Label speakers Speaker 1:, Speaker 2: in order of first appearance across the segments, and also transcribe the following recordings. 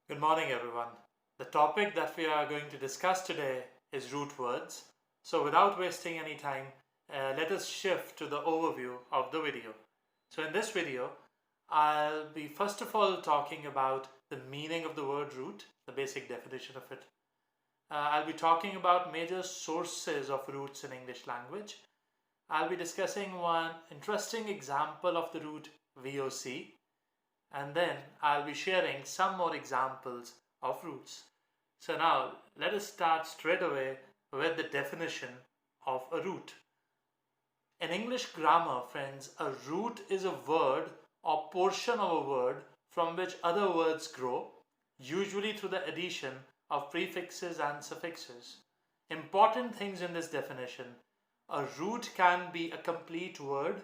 Speaker 1: Good morning, everyone. The topic that we are going to discuss today is root words. So without wasting any time, let us shift to the overview of the video. So in this video, I'll be first of all talking about the meaning of the word root, the basic definition of it. I'll be talking about major sources of roots in English language. I'll be discussing one interesting example of the root VOC, and then I'll be sharing some more examples of roots. So now let us start straight away with the definition of a root. In English grammar, friends, a root is a word or portion of a word from which other words grow, usually through the addition of prefixes and suffixes. Important things in this definition: a root can be a complete word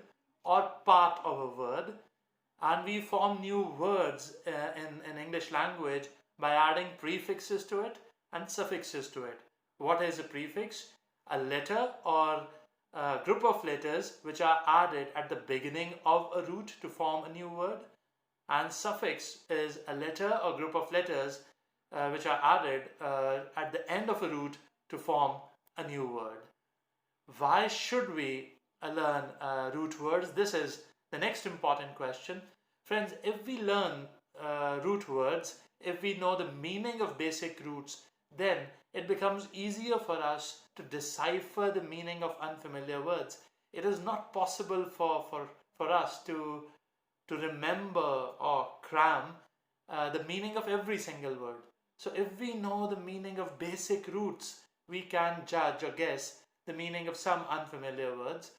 Speaker 1: or part of a word, and we form new words in English language by adding prefixes to it and suffixes to it. What is a prefix? A letter or a group of letters which are added at the beginning of a root to form a new word. And suffix is a letter or group of letters which are added at the end of a root to form a new word. Why should we learn root words? This is the next important question. Friends, if we learn root words, if we know the meaning of basic roots, then it becomes easier for us to decipher the meaning of unfamiliar words. It is not possible for us to remember or cram the meaning of every single word. So if we know the meaning of basic roots, we can judge or guess the meaning of some unfamiliar words.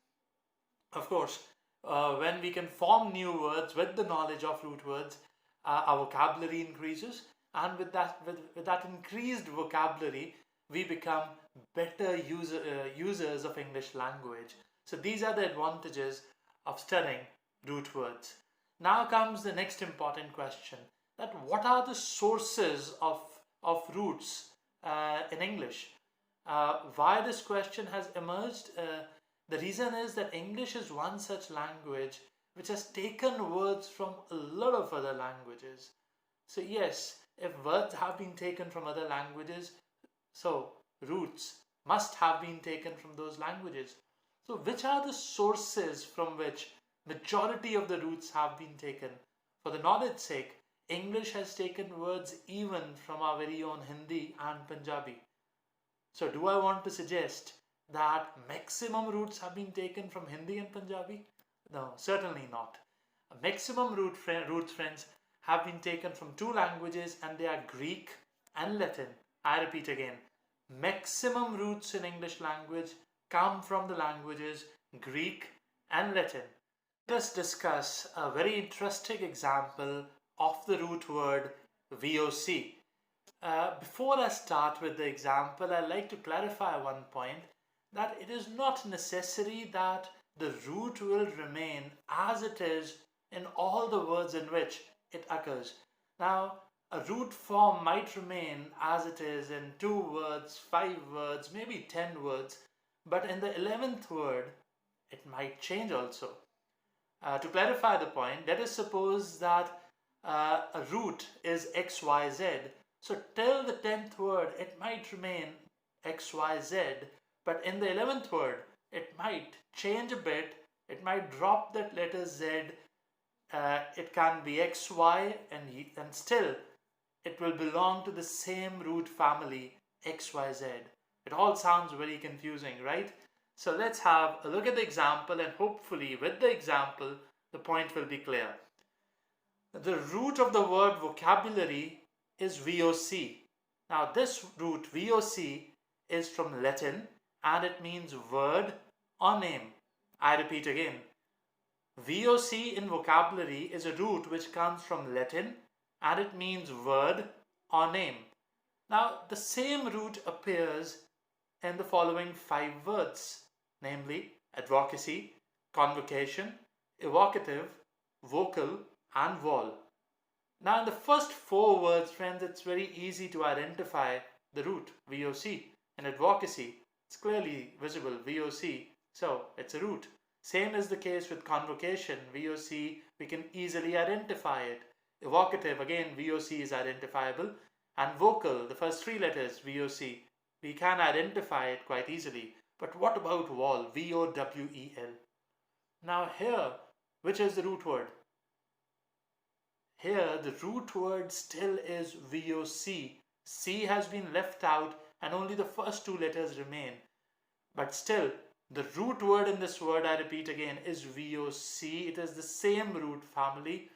Speaker 1: Of course, when we can form new words with the knowledge of root words, our vocabulary increases, and with that increased vocabulary, we become better users of English language. So these are the advantages of studying root words. Now comes the next important question: that what are the sources of roots in English? Why this question has emerged? The reason is that English is one such language which has taken words from a lot of other languages. So yes, if words have been taken from other languages, so roots must have been taken from those languages. So which are the sources from which majority of the roots have been taken? For the knowledge sake, English has taken words even from our very own Hindi and Punjabi. So do I want to suggest that maximum roots have been taken from Hindi and Punjabi? No, certainly not. Maximum roots, friends, have been taken from two languages, and they are Greek and Latin. I repeat again, maximum roots in English language come from the languages Greek and Latin. Let us discuss a very interesting example of the root word VOC. Before I start with the example, I'd like to clarify one point, that it is not necessary that the root will remain as it is in all the words in which it occurs. Now, a root form might remain as it is in 2 words, 5 words, maybe 10 words, but in the 11th word, it might change also. To clarify the point, let us suppose that a root is XYZ. So till the 10th word, it might remain XYZ, but in the 11th word, it might change a bit. It might drop that letter Z. It can be XY, and still it will belong to the same root family, XYZ. It all sounds very confusing, right? So let's have a look at the example, and hopefully with the example, the point will be clear. The root of the word vocabulary is VOC. Now this root VOC is from Latin, and it means word or name. I repeat again, VOC in vocabulary is a root which comes from Latin, and it means word or name. Now the same root appears in the following 5 words, namely advocacy, convocation, evocative, vocal, and vol. Now in the first 4 words, friends, it's very easy to identify the root VOC. In advocacy, it's clearly visible, VOC, so it's a root. Same is the case with convocation, VOC, we can easily identify it. Evocative, again, VOC is identifiable. And vocal, the first three letters, VOC, we can identify it quite easily. But what about vol, VOWEL? Now here, which is the root word? Here, the root word still is VOC. C has been left out and only the first two letters remain. But still, the root word in this word, I repeat again, is VOC. It is the same root family.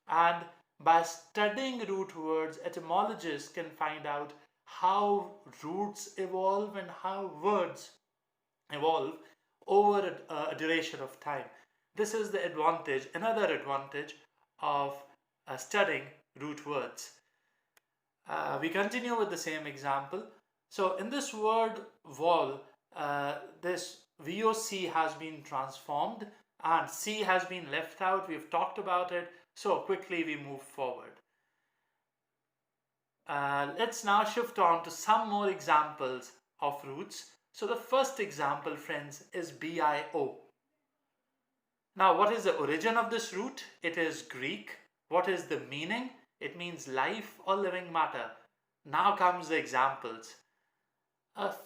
Speaker 1: And by studying root words, etymologists can find out how roots evolve and how words evolve over a duration of time. This is the advantage, another advantage of studying root words. We continue with the same example. So in this word vol, this VOC has been transformed and C has been left out. We've talked about it. So quickly we move forward. Let's now shift on to some more examples of roots. So the first example, friends, is BIO. Now, what is the origin of this root? It is Greek. What is the meaning? It means life or living matter. Now comes the examples.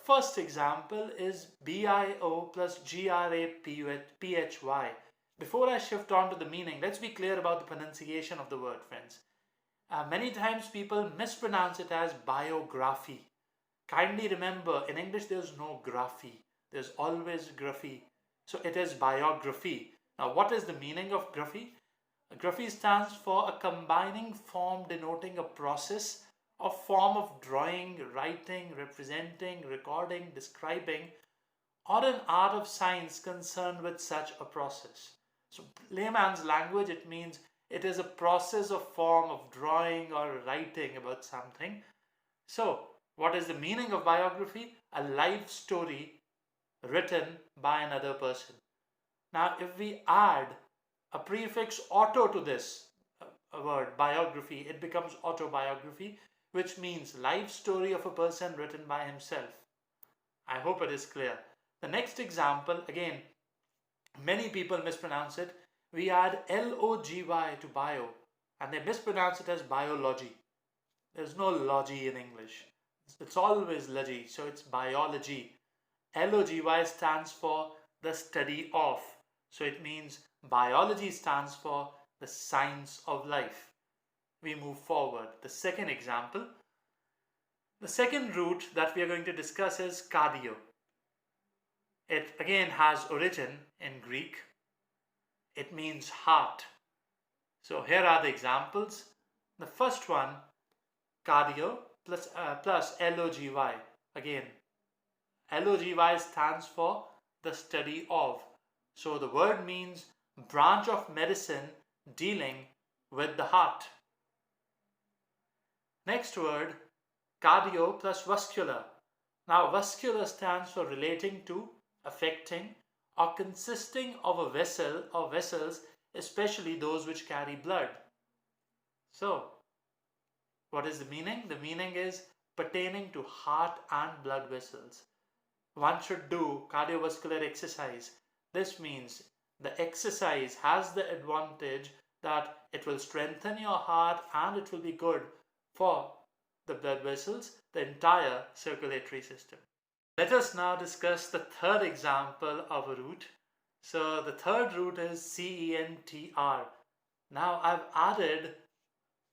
Speaker 1: First example is BIO plus GRAPHY. Before I shift on to the meaning, let's be clear about the pronunciation of the word, friends. Many times people mispronounce it as biography. Kindly remember, in English there's no graphy. There's always graphy. So it is biography. Now, what is the meaning of graphy? Graphy stands for a combining form denoting a process or form of drawing, writing, representing, recording, describing, or an art of science concerned with such a process. So layman's language, it means it is a process or form of drawing or writing about something. So what is the meaning of biography? A life story written by another person. Now if we add a prefix auto to this word biography, it becomes autobiography, which means life story of a person written by himself. I hope it is clear. The next example, again, many people mispronounce it. We add LOGY to bio and they mispronounce it as biology. There's no logy in English. It's always logy, so it's biology. LOGY stands for the study of. So it means biology stands for the science of life. We move forward. The second example. The second root that we are going to discuss is cardio. It again has origin in Greek. It means heart. So here are the examples. The first one, cardio plus LOGY. Again, LOGY stands for the study of. So the word means branch of medicine dealing with the heart. Next word, cardio plus vascular. Now vascular stands for relating to, affecting, or consisting of a vessel or vessels, especially those which carry blood. So what is the meaning? The meaning is pertaining to heart and blood vessels. One should do cardiovascular exercise. This means the exercise has the advantage that it will strengthen your heart and it will be good for the blood vessels, the entire circulatory system. Let us now discuss the third example of a root. So the third root is CENTR. Now I've added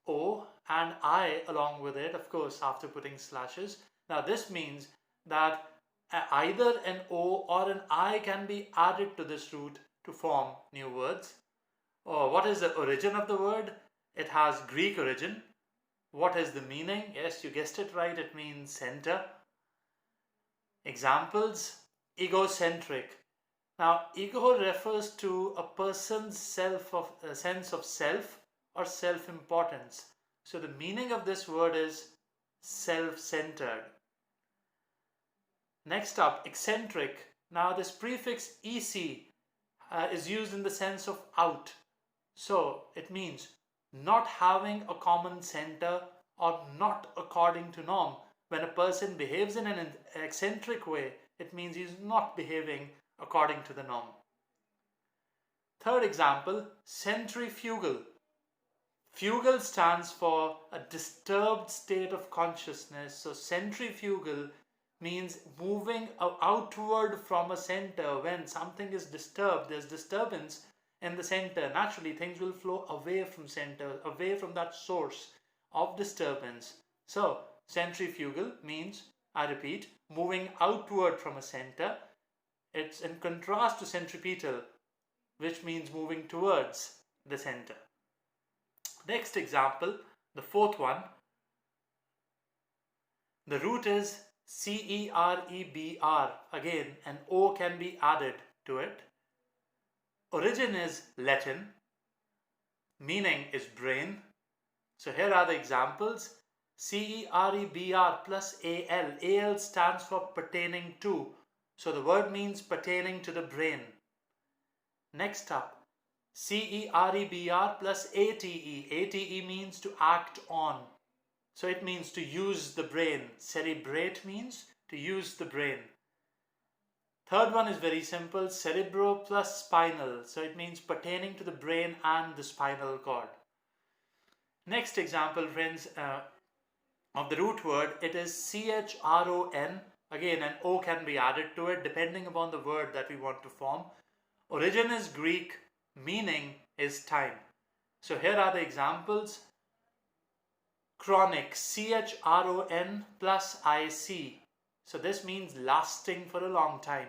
Speaker 1: O and I along with it, of course, after putting slashes. Now this means that either an O or an I can be added to this root to form new words. What is the origin of the word? It has Greek origin. What is the meaning? Yes, you guessed it right. It means center. Examples: egocentric. Now, ego refers to a person's sense of self or self-importance. So the meaning of this word is self-centered. Next up, eccentric. Now this prefix EC is used in the sense of out. So it means not having a common center or not according to norm. When a person behaves in an eccentric way, it means he's not behaving according to the norm. Third example, centrifugal. Fugal stands for a disturbed state of consciousness. So centrifugal means moving outward from a center. When something is disturbed, there's disturbance in the center. Naturally, things will flow away from center, away from that source of disturbance. So centrifugal means, I repeat, moving outward from a center. It's in contrast to centripetal, which means moving towards the center. Next example, the fourth one. The root is CEREBR. Again, an O can be added to it. Origin is Latin. Meaning is brain. So here are the examples. CEREBR plus AL. AL stands for pertaining to. So the word means pertaining to the brain. Next up, CEREBR plus ATE. ATE means to act on. So it means to use the brain. Cerebrate means to use the brain. Third one is very simple. Cerebro plus spinal. So it means pertaining to the brain and the spinal cord. Next example, friends, of the root word, it is CHRON. Again, an O can be added to it depending upon the word that we want to form. Origin is Greek. Meaning is time. So here are the examples. Chronic, CHRON plus IC. So this means lasting for a long time.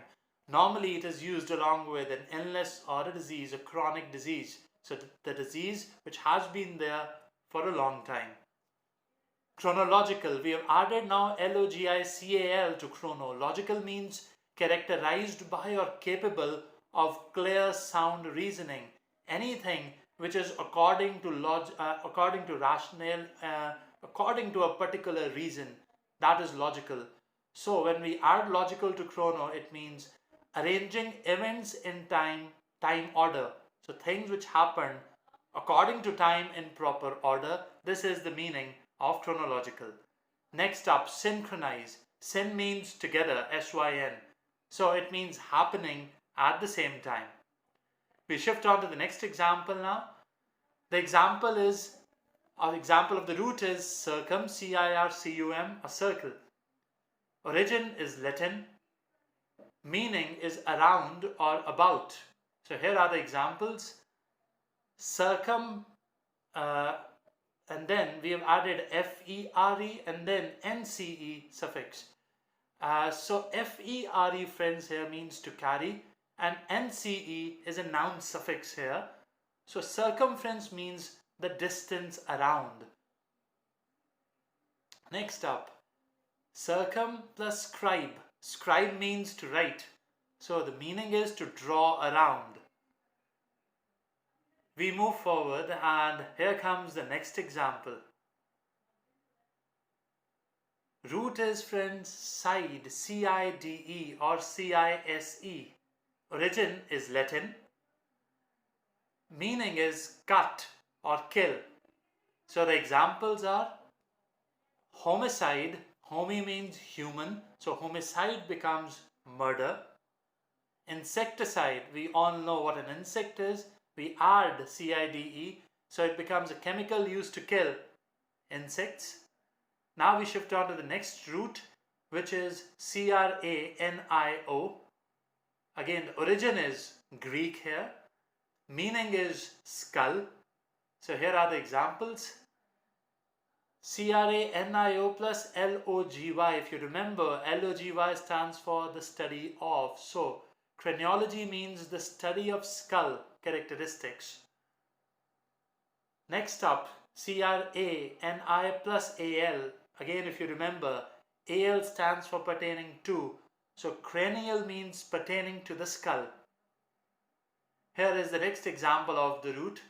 Speaker 1: Normally it is used along with an illness or a disease, a chronic disease. So the disease which has been there for a long time. Chronological, we have added now LOGICAL to chronological means characterized by or capable of clear sound reasoning. Anything which is according to rationale, according to a particular reason, that is logical. So when we add logical to chrono, it means arranging events in time order. So things which happen according to time in proper order. This is the meaning of chronological. Next up, synchronize. Syn means together, SYN. So it means happening at the same time. We shift on to the next example now. The example of the root is circum, CIRCUM, a circle. Origin is Latin. Meaning is around or about. So here are the examples. Circum, and then we have added FERE and then NCE suffix. So FERE, friends, here means to carry, and NCE is a noun suffix here. So circumference means the distance around. Next up, circum plus scribe. Scribe means to write. So the meaning is to draw around. We move forward and here comes the next example. Root is, friends, side, CIDE or CISE. Origin is Latin. Meaning is cut or kill. So the examples are homicide. Homi means human. So homicide becomes murder. Insecticide, we all know what an insect is. We add CIDE, so it becomes a chemical used to kill insects. Now we shift on to the next root, which is CRANIO. Again, the origin is Greek here. Meaning is skull. So here are the examples. CRANIO plus LOGY. If you remember, LOGY stands for the study of. So craniology means the study of skull characteristics. Next up, CRANI plus AL. Again, if you remember, AL stands for pertaining to. So cranial means pertaining to the skull. Here is the next example of the root.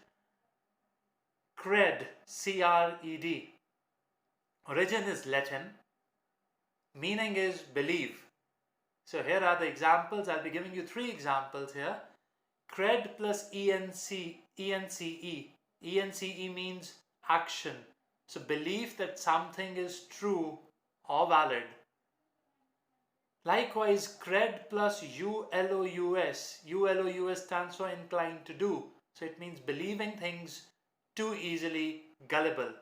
Speaker 1: Cred, CRED. Origin is Latin. Meaning is believe. So here are the examples. I'll be giving you 3 examples here. Cred plus ENCE. ENCE means action. So belief that something is true or valid. Likewise, cred plus ULOUS. ULOUS stands for inclined to do. So it means believing things too easily gullible.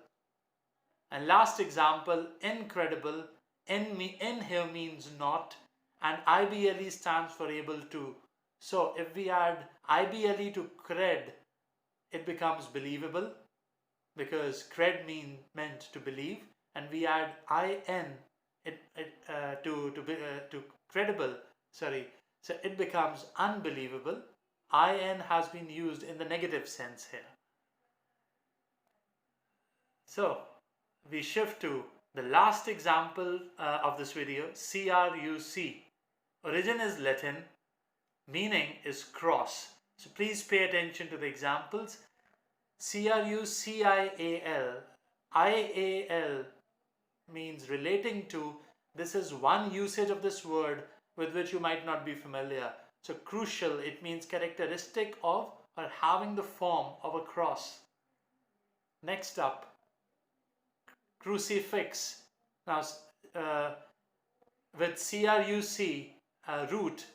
Speaker 1: And last example, incredible. In here means not, and IBLE stands for able to. So if we add IBLE to cred, it becomes believable, because cred meant to believe, and we add in to credible. Sorry, so it becomes unbelievable. In has been used in the negative sense here. So we shift to the last example of this video, CRUC. Origin is Latin, meaning is cross. So please pay attention to the examples. CRUCIAL. IAL means relating to. This is one usage of this word with which you might not be familiar. So crucial, it means characteristic of or having the form of a cross. Next up, crucifix. Now with CRUC root,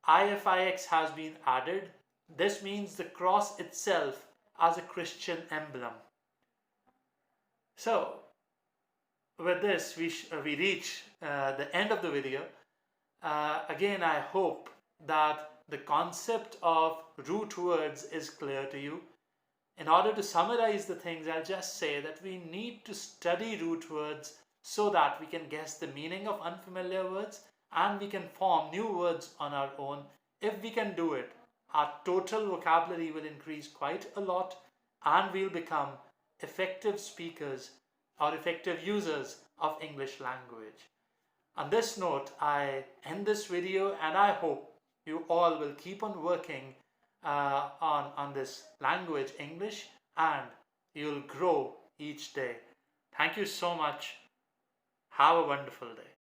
Speaker 1: IFIX has been added. This means the cross itself as a Christian emblem. So with this we reach the end of the video. Again, I hope that the concept of root words is clear to you. In order to summarize the things, I'll just say that we need to study root words so that we can guess the meaning of unfamiliar words and we can form new words on our own. If we can do it, our total vocabulary will increase quite a lot and we'll become effective speakers or effective users of English language. On this note, I end this video and I hope you all will keep on working on this language, English, and you'll grow each day. Thank you so much. Have a wonderful day.